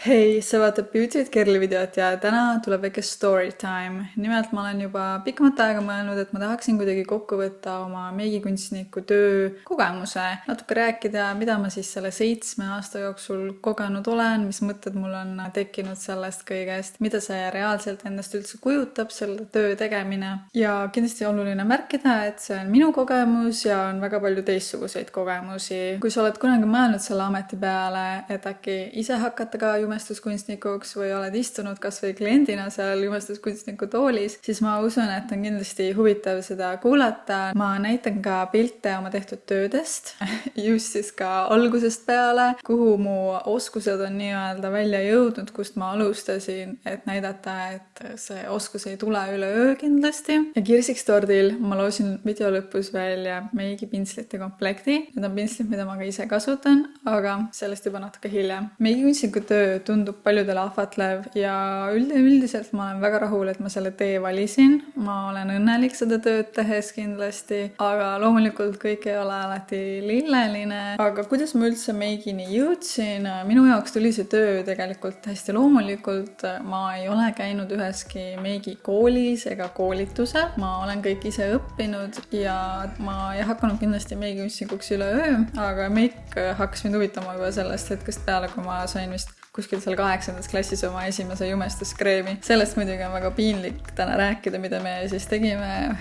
Hei, sa vaatad Beauty & Girli videot ja täna tuleb väike story time. Nimelt ma olen juba pikemat aega mõelnud, et ma tahaksin kuidagi kokku võtta oma meigikunstniku töö kogemuse. Natuke rääkida, mida ma siis selle 7 aasta jooksul kogenud olen, mis mõtted mul on tekkinud sellest kõigest, mida see reaalselt endast üldse kujutab, selle töö tegemine. Ja kindlasti oluline märkida, et see on minu kogemus ja on väga palju teistsuguseid kogemusi. Kui sa oled kunagi mõelnud selle ameti peale, et äkki ise hakata ka jumestuskunstnikuks või oled istunud kas või kliendina seal jumestuskunstniku toolis, siis ma usun, et on kindlasti huvitav seda kuulata. Ma näitan ka pilte oma tehtud töödest, just siis ka algusest peale, kuhu mu oskused on nii-öelda välja jõudnud, kust ma alustasin, et näidata, et see oskus ei tule üleöö kindlasti. Ja kirsiks tordil ma loosin video lõpus välja meigipintslite komplekti. Need on pintslid, mida ma ka ise kasutan, aga sellest juba natuke hiljem. Meigikunstniku töö tundub paljudele ahvatlev ja üldiselt ma olen väga rahul, et ma selle tee valisin. Ma olen õnnelik seda tööd tehes kindlasti, aga loomulikult kõik ei ole alati lilleline. Aga kuidas ma üldse meigini jõudsin? Minu jaoks tuli see töö tegelikult hästi loomulikult. Ma ei ole käinud üheski meigikoolis ega koolitusel. Ma olen kõik ise õppinud ja ma ei hakanud kindlasti meigikunstnikuks üleöö, aga meik hakkas mind huvitama juba sellest hetkest peale, kui ma sain vist kuskil seal 8. klassis oma esimese jumestuskreemi. Sellest muidugi on väga piinlik täna rääkida, mida me siis tegime.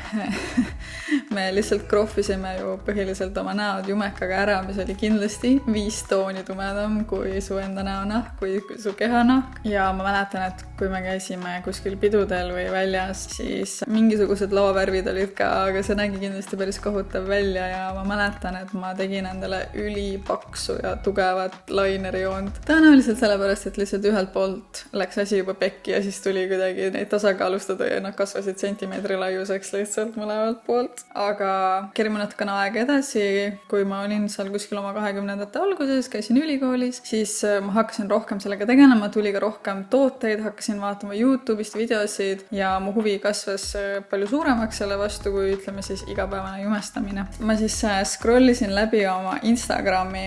Me lihtsalt krohvisime ju põhiliselt oma näod jumekaga ära, mis oli kindlasti 5 tooni tumedam kui su enda näonahk, kui su kehanahk. Ja ma mäletan, et kui me käisime kuskil pidudel või väljas, siis mingisugused lauavärvid olid ka, aga see nägi kindlasti päris kohutav välja ja ma mäletan, et ma tegin endale ülipaksu ja tugevat lainerijoont. Tõenäoliselt sellepärast, et lihtsalt ühelt poolt läks asi juba pekki ja siis tuli kuidagi neid tasakaalustada ja nad kasvasid sentimeetri laiuseks lihtsalt mõlemalt poolt. Aga kerime natukene aega edasi, kui ma olin seal kuskil oma 20. alguses, käisin ülikoolis, siis ma hakkasin rohkem sellega tegelema, tuli ka rohkem tooteid, hakkasin vaatama YouTube'ist videosid ja mu huvi kasvas palju suuremaks selle vastu, kui ütleme siis igapäevane jumestamine. Ma siis scrollisin läbi oma Instagrami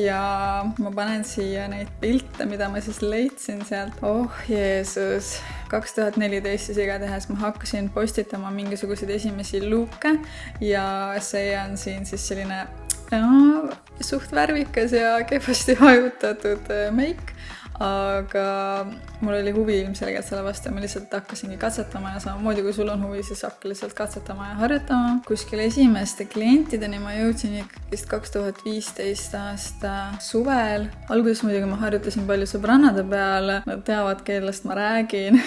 ja ma panen siia neid pilte, mida ma siis leidsin sealt. Oh Jeesus, 2014 siis igatahes ma hakkasin postitama mingisuguseid esimesi luuke ja see on siin siis selline suht värvikas ja kehvasti hajutatud meik. Aga mul oli huvi ilmselgelt selle vastu ja ma lihtsalt hakkasingi katsetama ja samamoodi kui sul on huvi, siis hakka lihtsalt katsetama ja harjutama. Kuskil esimeste klientideni ma jõudsin ikkagist 2015 aasta suvel. Alguses muidugi ma harjutasin palju sõbrannade peale, nad teavad, kellest ma räägin,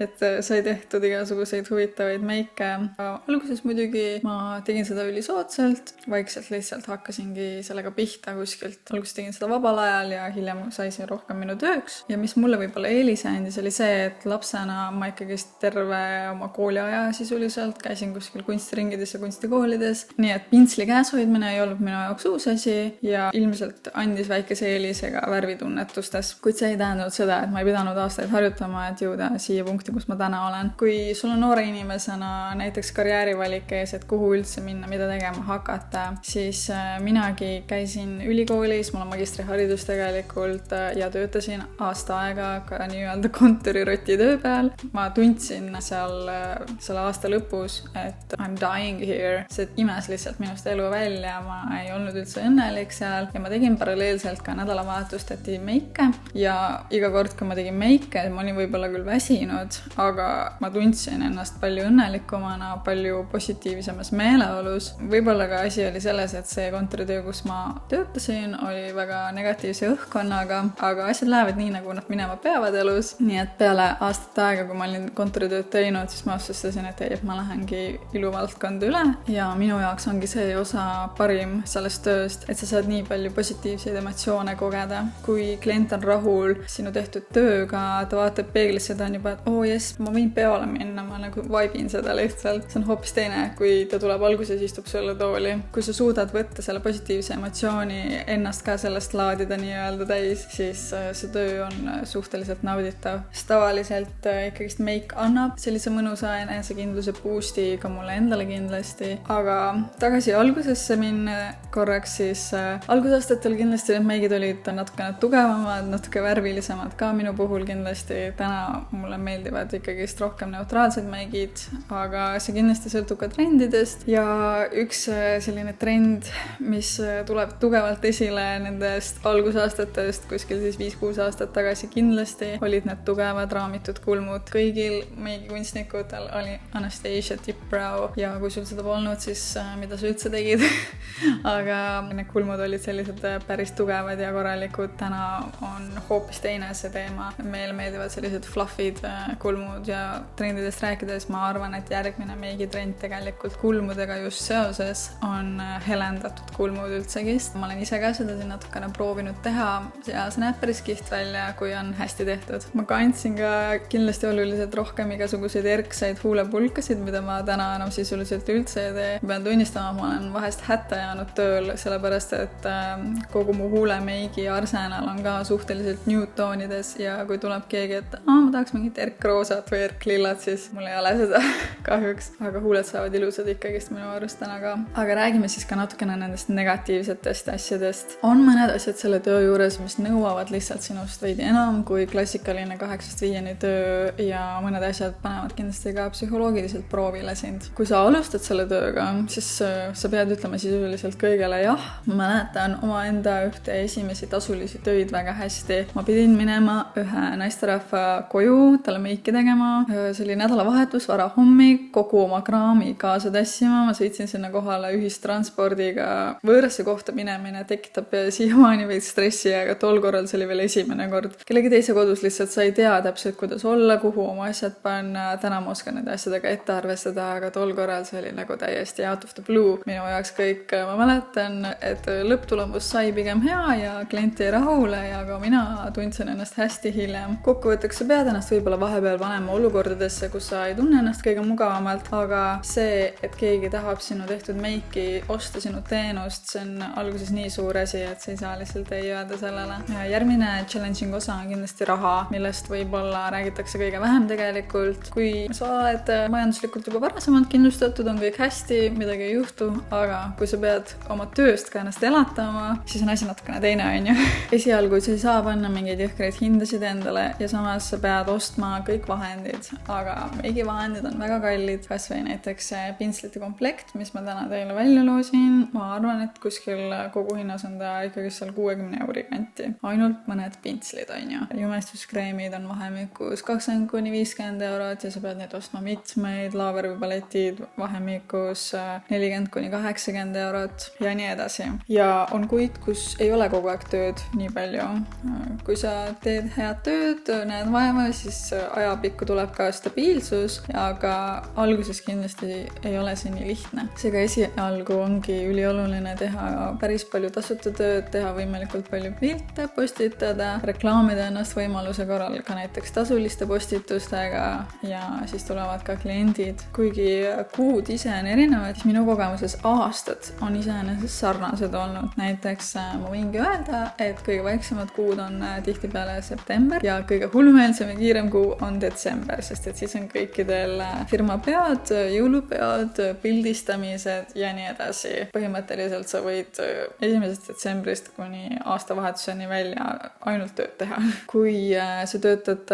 et sai tehtud igasuguseid huvitavaid meike. Alguses muidugi ma tegin seda ülisoodsalt, vaikselt lihtsalt hakkasingi sellega pihta kuskilt. Alguses tegin seda vabal ajal ja hiljem saisin rohkem minu tööks. Ja mis mulle võib-olla eelise andis, oli see, et lapsena ma ikkagist terve oma kooliaja sisuliselt käisin kuskil kunstiringides ja kunstikoolides. Nii et pintsli käes hoidmine ei olnud minu jaoks uus asi ja ilmselt andis väikese eelise ka värvitunnetustes. Kuid see ei tähendanud seda, et ma ei pidanud aastaid harjutama, et jõuda siia punkti, kus ma täna olen. Kui sul on noore inimesena näiteks karjäärivalik ees, et kuhu üldse minna, mida tegema hakata, siis minagi käisin ülikoolis, mul on magistriharidus tegelikult ja töötasin aasta aega ka nii-öelda kontoriroti töö peal. Ma tundsin seal selle aasta lõpus, et I'm dying here. See imes lihtsalt minust elu välja, ma ei olnud üldse õnnelik seal ja ma tegin paralleelselt ka nädalavahetustati meike ja iga kord, kui ma tegin meike, ma olin võib-olla küll väsinud, aga ma tundsin ennast palju õnnelikumana, palju positiivsemas meeleolus. Võib-olla ka asi oli selles, et see kontoritöö, kus ma töötasin, oli väga negatiivse õhkkonnaga, aga asjad lähevad nii, nagu nad minema peavad elus. Nii et peale aastate aega, kui ma olin kontoritööd teinud, siis ma otsustasin, et ma lähengi iluvaldkonda üle ja minu jaoks ongi see osa parim sellest tööst, et sa saad nii palju positiivseid emotsioone kogeda. Kui klient on rahul sinu tehtud tööga, ta vaatab peeglisse, ta on juba, et jess, ma võin peole minna, ma nagu vaibin seda lihtsalt. See on hoopis teine, kui ta tuleb alguses, istub sulle tooli. Kui sa suudad võtta selle positiivse emotsiooni, ennast ka sellest laadida nii-öelda täis, siis see töö on suhteliselt nauditav. Sest tavaliselt ikkagist make annab sellise mõnusa enesekindluse boost'i ka mulle endale kindlasti. Aga tagasi algusesse minna korraks, siis algusaastatel kindlasti need meigid olid natukene tugevamad, natuke värvilisemad ka minu puhul kindlasti. Täna mulle meeldivad ikkagist rohkem neutraalsed meigid, aga see kindlasti sõltub ka trendidest. Ja üks selline trend, mis tuleb tugevalt esile nendest algusaastatest, kuskil siis 5-6 aastat tagasi kindlasti, olid need tugevad raamitud kulmud. Kõigil meigikunstnikutel oli Anastasia tippbrow ja kui sul seda polnud, siis mida sa üldse tegid? Aga need kulmud olid sellised päris tugevad ja korralikud. Täna on hoopis teine see teema. Meile meeldivad sellised fluffid kulmud ja trendidest rääkides ma arvan, et järgmine meigitrend tegelikult kulmudega just seoses on helendatud kulmud üldsegist. Ma olen ise ka seda siin natukene proovinud teha ja see näeb päris kihvt välja, kui on hästi tehtud. Ma kandsin ka kindlasti oluliselt rohkem igasuguseid erksaid huulepulkasid, mida ma täna enam sisuliselt üldse ei tee. Pean tunnistama, ma olen vahest hätta jäänud tööl, sellepärast et kogu mu huulemeigi arsenal on ka suhteliselt nude-toonides ja kui tuleb keegi, et ma tahaks mingit erkroosat või erklillat, siis mul ei ole seda kahjuks. Aga huuled saavad ilusad ikkagist minu arust täna ka. Aga räägime siis ka natukene nendest negatiivsetest asjadest. On mõned asjad selle töö juures, mis nõuavad lihtsalt sinust veidi enam kui klassikaline 8-5 töö ja mõned asjad panevad kindlasti ka psühholoogiliselt proovile sind. Kui sa alustad selle tööga, siis sa pead ütlema sisuliselt kõigele jah. Ma mäletan omaenda ühte esimesi tasulisi töid väga hästi. Ma pidin minema ühe naisterahva koju talle meiki tegema. See oli nädalavahetus, varahommik, kogu oma kraami kaasa tassima. Ma sõitsin sinna kohale ühistranspordiga. Võõrasse kohta minemine tekitab siiamaani veidi stressi, aga tol korral see oli veel esimene kord. Kellegi teise kodus lihtsalt sa ei tea täpselt, kuidas olla, kuhu oma asjad panna. Täna ma oskan nende asjadega ette arvestada, aga tol korral see oli nagu täiesti out of the blue. Minu jaoks kõik, ma mäletan, et lõpptulemus sai pigem hea ja klient jäi rahule ja ka mina tundsin ennast hästi hiljem. Kokkuvõtteks sa pead ennast võib-olla vahepeal panema olukordadesse, kus sa ei tunne ennast kõige mugavamalt, aga see, et keegi tahab sinu tehtud meiki, osta sinu teenust, see on alguses nii suur asi, et sa ei saa lihtsalt ei öelda sellele. Järgmine challenging osa on kindlasti raha, millest võib-olla räägitakse kõige vähem tegelikult. Kui sa oled majanduslikult juba varasemalt kindlustatud, on kõik hästi, midagi ei juhtu, aga kui sa pead oma tööst ka ennast elatama, siis on asi natukene teine, on ju. Esialgu sa ei saa panna mingeid jõhkreid hindasid endale ja samas sa pead ostma kõik vahendid, aga meigi vahendid on väga kallid, kas või näiteks pintslite komplekt, mis ma täna teile välja loosin. Ma arvan, et kuskil kogu hinnas on ta ikkagi seal 60 euri kanti. Ainult mõned pintslid, on ju. Jumestuskreemid on vahemikus 20-50 eurot ja sa pead neid ostma mitmeid, laavervipaletid vahemikus 40-80 eurot ja nii edasi. Ja on kuid, kus ei ole kogu aeg tööd nii palju. Kui sa teed head tööd, näed vaeva, siis ajapikku tuleb ka stabiilsus, aga alguses kindlasti ei ole see nii lihtne. Seega esialgu ongi ülioluline teha päris palju tasuta tööd, teha võimalikult palju pilte, postitada, reklaamida ennast võimaluse korral ka näiteks tasuliste postitustega ja siis tulevad ka kliendid. Kuigi kuud ise on erinevad, siis minu kogemuses aastad on iseenesest sarnased olnud. Näiteks ma võingi öelda, et kõige väiksemad kuud on tihtipeale september ja kõige hullumeelsem ja kiirem kuu on detsember, sest et siis on kõikidel firmapeod, jõulupeod, pildistamised ja nii edasi. Põhimõtteliselt sa võid 1. detsembrist kuni aastavahetuseni välja ainult tööd teha. Kui sa töötad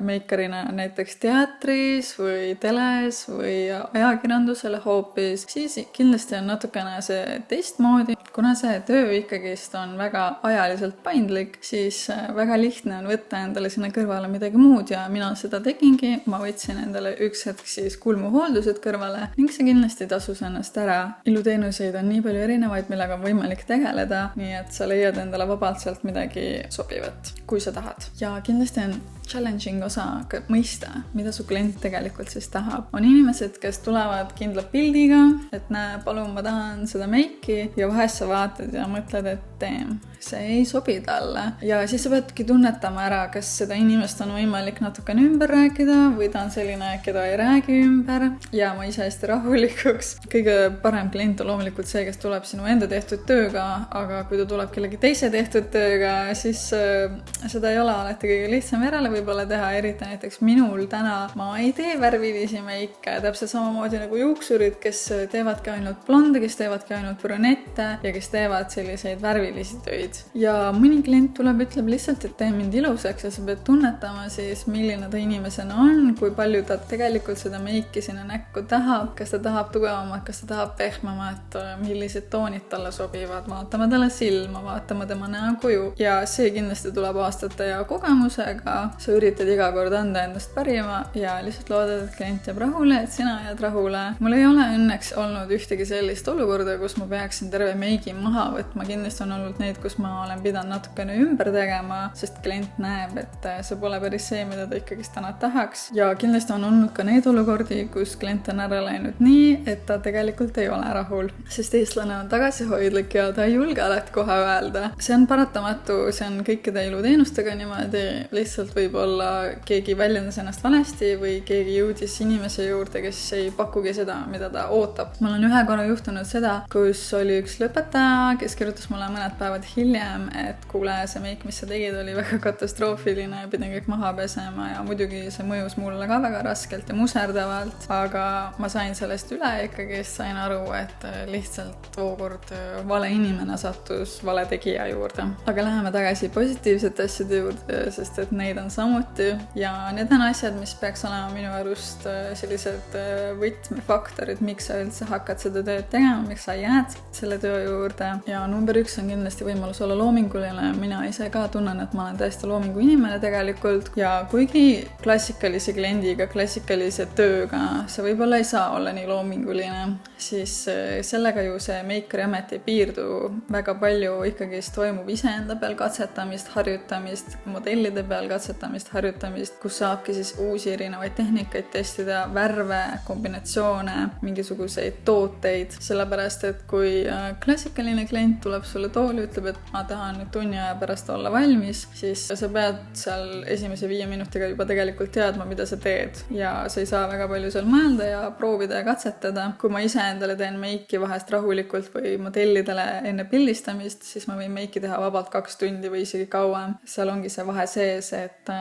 meikarina näiteks teatris või teles või ajakirjandusele hoopis, siis kindlasti on natukene see teistmoodi. Kuna see töö ikkagist on väga ajaliselt paindlik, siis väga lihtne on võtta endale sinna kõrvale midagi muud ja mina seda tegingi. Ma võtsin endale üks hetk siis kulmuhooldused kõrvale ning see kindlasti tasus ennast ära. Iluteenuseid on nii palju erinevaid, millega on võimalik tegeleda, nii et sa leiad endale vabalt sealt midagi sobivat, kui sa tahad. Ja kindlasti on challenging osa mõista, mida su klient tegelikult siis tahab. On inimesed, kes tulevad kindla pildiga, et näe, palun, ma tahan seda meiki ja vahest sa vaatad ja mõtled, et teem, see ei sobi talle ja siis sa peadki tunnetama ära, kas seda inimest on võimalik natukene ümber rääkida või ta on selline, keda ei räägi ümber ja ma ise hästi rahulikuks. Kõige parem klient on loomulikult see, kes tuleb sinu enda tehtud tööga, aga kui ta tuleb kellegi teise tehtud tööga, siis seda ei ole alati kõige lihtsam järele võib-olla teha, eriti näiteks minul täna ma ei tee värvilisi meike, täpselt samamoodi nagu juuksurid, kes teevadki ainult blonde, kes teevadki ainult brünette ja kes teevad selliseid värvilisi töid. Ja mõni klient tuleb, ütleb lihtsalt, et tee mind ilusaks ja sa pead tunnetama siis, milline ta inimesena on, kui palju ta tegelikult seda meiki sinna näkku tahab, kas ta tahab tugevamat, kas ta tahab pehmemat, millised toonid talle sobivad, vaatama talle silma, vaatama tema näokuju ja see kindlasti tuleb aastate ja kogemusega. Sa üritad iga kord anda endast parima ja lihtsalt loodad, et klient jääb rahule, et sina jääd rahule. Mul ei ole õnneks olnud ühtegi sellist olukorda, kus ma peaksin terve meigi maha võtma. Kindlasti on olnud neid, kus ma olen pidanud natukene ümber tegema, sest klient näeb, et see pole päris see, mida ta ikkagi täna tahaks. Ja kindlasti on olnud ka neid olukordi, kus klient on ära läinud nii, et ta tegelikult ei ole rahul. Sest eestlane on tagasihoidlik ja ta ei julge alati kohe öelda. See on paratamatu, see on kõikide iluteenustega niimoodi. Lihtsalt võib-olla keegi väljendas ennast valesti või keegi jõudis inimese juurde, kes ei pakugi seda, mida ta ootab. Mul on ühe korra juhtunud seda, kus oli üks lõpetaja, kes kirjutas mulle mõned päevad hiljem, et kuule, see meik, mis sa tegid, oli väga katastroofiline, pidin kõik maha pesema ja muidugi see mõjus mulle ka väga raskelt ja muserdavalt, aga ma sain sellest üle ikkagi, sain aru, et lihtsalt tookord vale inimene sattus vale tegija juurde. Aga läheme tagasi positiivsete asjade juurde, sest et neid on samuti ja need on asjad, mis peaks olema minu arust sellised võtmefaktorid, miks sa üldse hakkad seda tööd tegema, miks sa jääd selle töö juurde. Ja number 1 on kindlasti võimalus olla loominguline. Mina ise ka tunnen, et ma olen täiesti loomingu inimene tegelikult ja kuigi klassikalise kliendiga, klassikalise tööga sa võib-olla ei saa olla nii loominguline, siis sellega ju see meikri amet ei piirdu. Väga palju ikkagi toimub iseenda peal katsetamist, harjutamist, modellide peal katsetamist, harjutamist, kus saabki siis uusi erinevaid tehnikaid testida, värve, kombinatsioone, mingisuguseid tooteid, sellepärast et kui klassikaline klient tuleb sulle tooli, ütleb, et ma tahan nüüd tunni aja pärast olla valmis, siis sa pead seal esimese 5 minutiga juba tegelikult teadma, mida sa teed ja sa ei saa väga palju seal mõelda ja proovida ja katsetada. Kui ma ise endale teen meiki vahest rahulikult või modellidele enne pildistamist, siis ma võin meiki teha vabalt 2 tundi või isegi kauem. Seal ongi see vahe sees, et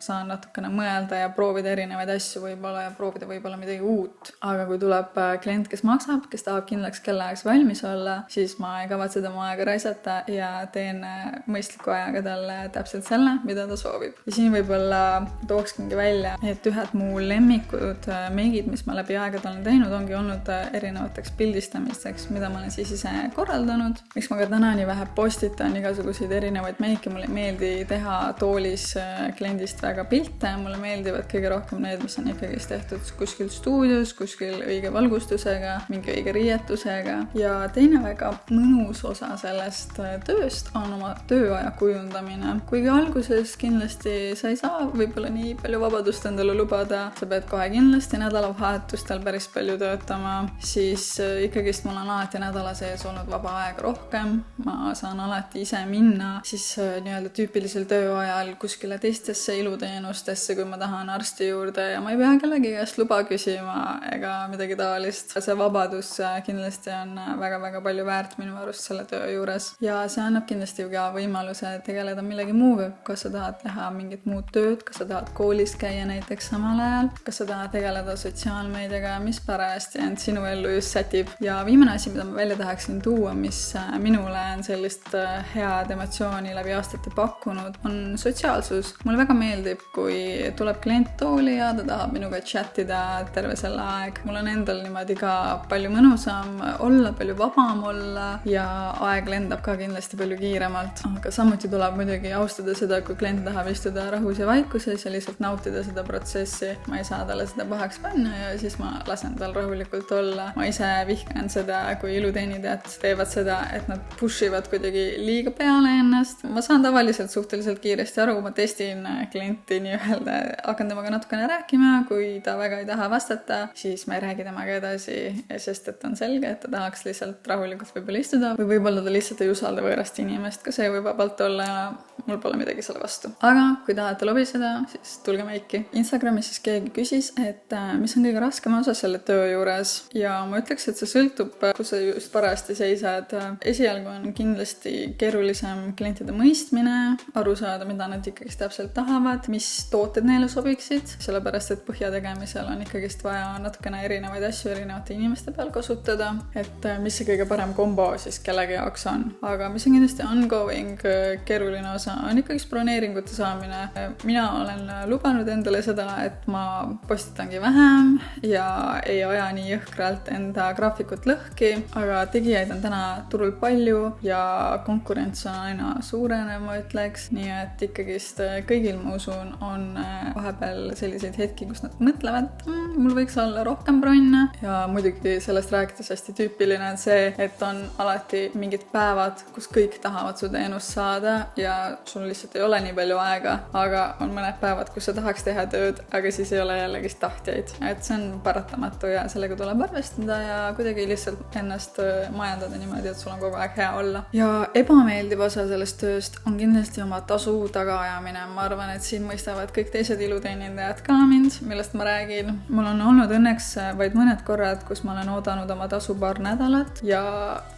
saan natukene mõelda ja proovida erinevaid asju võib-olla ja proovida võib-olla midagi uut. Aga kui tuleb klient, kes maksab, kes tahab kindlaks kellaajaks valmis olla, siis ma ei kavatse tema aega raisata ja teen mõistliku ajaga talle täpselt selle, mida ta soovib. Ja siin võib-olla tookskingi välja, et ühed mu lemmikud meigid, mis ma läbi aegade olen teinud, ongi olnud erinevateks pildistamisteks, mida ma olen siis ise korraldanud. Miks ma ka täna nii vähe postitan igasuguseid erinevaid meike, mulle ei meeldi teha toolis kliendist väga pilte, mulle meeldivad kõige rohkem need, mis on ikkagi tehtud kuskil stuudios, kuskil õige valgustusega, mingi õige riietusega. Ja teine väga mõnus osa sellest tööst on oma tööaja kujundamine. Kuigi alguses kindlasti sa ei saa võib-olla nii palju vabadust endale lubada, sa pead kohe kindlasti nädalavahetustel päris palju töötama, siis ikkagist mul on alati nädala sees olnud vaba aega rohkem. Ma saan alati ise minna siis nii-öelda tüüpilisel tööajal kuskile teistesse iluteenustesse, kui ma tahan arsti juurde ja ma ei pea kellegi käest luba küsima ega midagi taolist. See vabadus kindlasti on väga-väga palju väärt minu arust selle töö juures ja see annab kindlasti ju ka võimaluse tegeleda millegi muuga, kas sa tahad teha mingit muud tööd, kas sa tahad koolis käia näiteks samal ajal, kas sa tahad tegeleda sotsiaalmeediaga, mis parajasti end sinu ellu just sätib. Ja viimane asi, mida ma välja tahaksin tuua, mis minule on sellist head emotsiooni läbi aastate pakkunud, on sotsiaalsus. Mulle väga meeldib, kui tuleb klient tooli ja ta tahab minuga chattida terve selle aeg. Mul on endal niimoodi ka palju mõnusam olla, palju vabam olla ja aeg lendab ka kindlasti palju kiiremalt. Aga samuti tuleb muidugi austada seda, kui klient tahab istuda rahus ja vaikuses ja lihtsalt nautida seda protsessi. Ma ei saa talle seda pahaks panna ja siis ma lasen tal rahulikult olla. Ma ise vihkan seda, kui iluteenindajad teevad seda, et nad pushivad kuidagi liiga peale ennast. Ma saan tavaliselt suhteliselt kiiresti aru, ma testin klienti nii-öelda, hakkan temaga natukene rääkima, kui ta väga ei taha vastata, siis ma ei räägi temaga edasi, sest et on selge, et ta tahaks lihtsalt rahulikult võib-olla istuda või võib-olla ta lihtsalt ei ei usalda võõrast inimest, ka see võib vabalt olla ja mul pole midagi selle vastu. Aga kui tahate lobiseda, siis tulge meiki. Instagramis siis keegi küsis, et mis on kõige raskem osa selle töö juures ja ma ütleks, et see sõltub, kus sa just parajasti seisad. Esialgu on kindlasti keerulisem klientide mõistmine, aru saada, mida nad ikkagi täpselt tahavad, mis tooted neile sobiksid, sellepärast et põhja tegemisel on ikkagist vaja natukene erinevaid asju erinevate inimeste peal kasutada, et mis see kõige parem kombo siis kellegi jaoks on. Aga mis on kindlasti ongoing keeruline osa, on ikkagi broneeringute saamine. Mina olen lubanud endale seda, et ma postitangi vähem ja ei aja nii jõhkralt enda graafikut lõhki, aga tegijaid on täna turul palju ja konkurents on aina suurenev, ma ütleks. Nii et ikkagist kõigil, ma usun, on vahepeal selliseid hetki, kus nad mõtlevad, mul võiks olla rohkem bronne ja muidugi sellest rääkides hästi tüüpiline on see, et on alati mingid päevad, kus kõik tahavad su teenust saada ja sul lihtsalt ei ole nii palju aega, aga on mõned päevad, kus sa tahaks teha tööd, aga siis ei ole jällegist tahtjaid. Et see on paratamatu ja sellega tuleb arvestada ja kuidagi lihtsalt ennast majandada niimoodi, et sul on kogu aeg hea olla. Ja ebameeldiv osa sellest tööst on kindlasti oma tasu tagaajamine. Ma arvan, et siin mõistavad kõik teised iluteenindajad ka mind, millest ma räägin. Mul on olnud õnneks vaid mõned korrad, kus ma olen oodanud oma tasu paar nädalat ja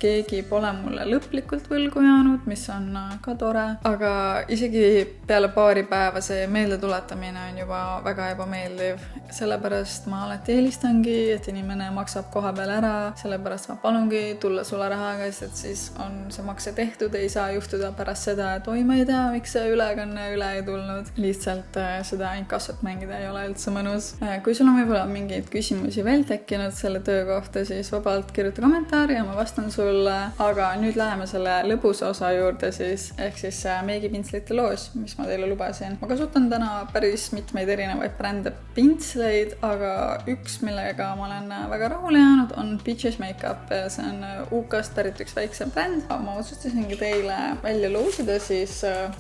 keegi pole mulle lõplikult võlgu jäänud, mis on ka tore, aga isegi peale paari päeva see meeldetuletamine on juba väga ebameeldiv. Sellepärast ma alati eelistangi, et inimene maksab koha peal ära, sellepärast ma palungi tulla sulle rahaga, sest siis on see makse tehtud, ei saa juhtuda pärast seda, et oi, ma ei tea, miks see ülekanne üle ei tulnud. Lihtsalt seda inkassot mängida ei ole üldse mõnus. Kui sul on võib-olla mingeid küsimusi veel tekkinud selle töö kohta, siis vabalt kirjuta kommentaari ja ma vastan sulle. Aga nüüd läheme selle lõbusa osa juurde siis, ehk siis meigipintslite loos, mis ma teile lubasin. Ma kasutan täna päris mitmeid erinevaid brände pintsleid, aga üks, millega ma olen väga rahule jäänud, on Peaches Makeup. See on UK-st pärit üks väikse bränd. Ma otsustasingi teile välja loosida siis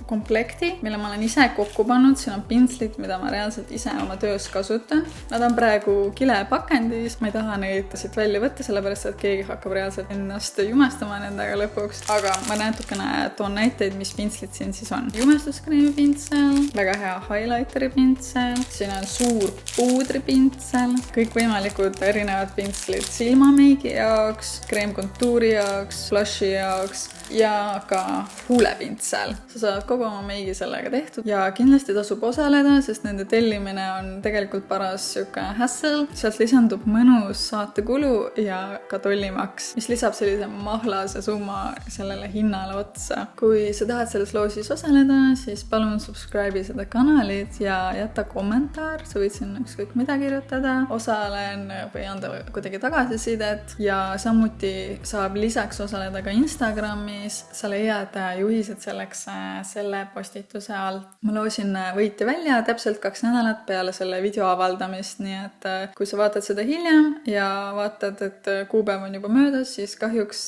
komplekti, mille ma olen ise kokku pannud. Siin on pintslid, mida ma reaalselt ise oma töös kasutan. Nad on praegu kilepakendis. Ma ei taha neid siit välja võtta, sellepärast et keegi hakkab reaalselt ennast jumestama nendega lõpuks. Aga ma natukene toon näiteid, mis pintslid siin siis on. Jumestuskreemi pintsel, väga hea highlighteri pintsel, siin on suur puudripintsel, kõikvõimalikud erinevad pintslid silmameigi jaoks, kreemkontuuri jaoks, blushi jaoks ja ka huulepintsel. Sa saad kogu oma meigi sellega tehtud ja kindlasti tasub osaleda, sest nende tellimine on tegelikult paras siuke hassle. Sealt lisandub mõnus saatekulu ja ka tollimaks, mis lisab sellise mahlase summa sellele hinnale otsa. Kui sa tahad selles loosis osaleda, siis palun subscribe'i seda kanalit ja jäta kommentaar. Sa võid sinna ükskõik mida kirjutada, osalen või anda kuidagi tagasisidet ja samuti saab lisaks osaleda ka Instagrami. Sa leiad juhised selleks selle postituse alt. Ma loosin võitja välja täpselt 2 nädalat peale selle video avaldamist, nii et kui sa vaatad seda hiljem ja vaatad, et kuupäev on juba möödas, siis kahjuks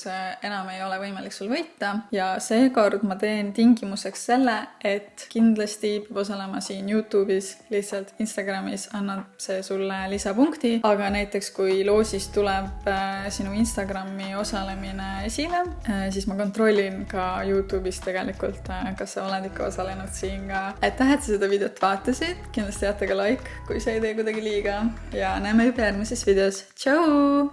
enam ei ole võimalik sul võita. Ja seekord ma teen tingimuseks selle, et kindlasti peab osalema siin YouTube'is, lihtsalt Instagramis annab see sulle lisapunkti, aga näiteks kui loosis tuleb sinu Instagrami osalemine esile, siis ma kontrollin ka YouTube'is tegelikult, kas sa oled ikka osalenud siin ka. Aitäh, et sa seda videot vaatasid. Kindlasti jätta ka like, kui see ei tee kuidagi liiga. Ja näeme juba järgmises videos. Tšau!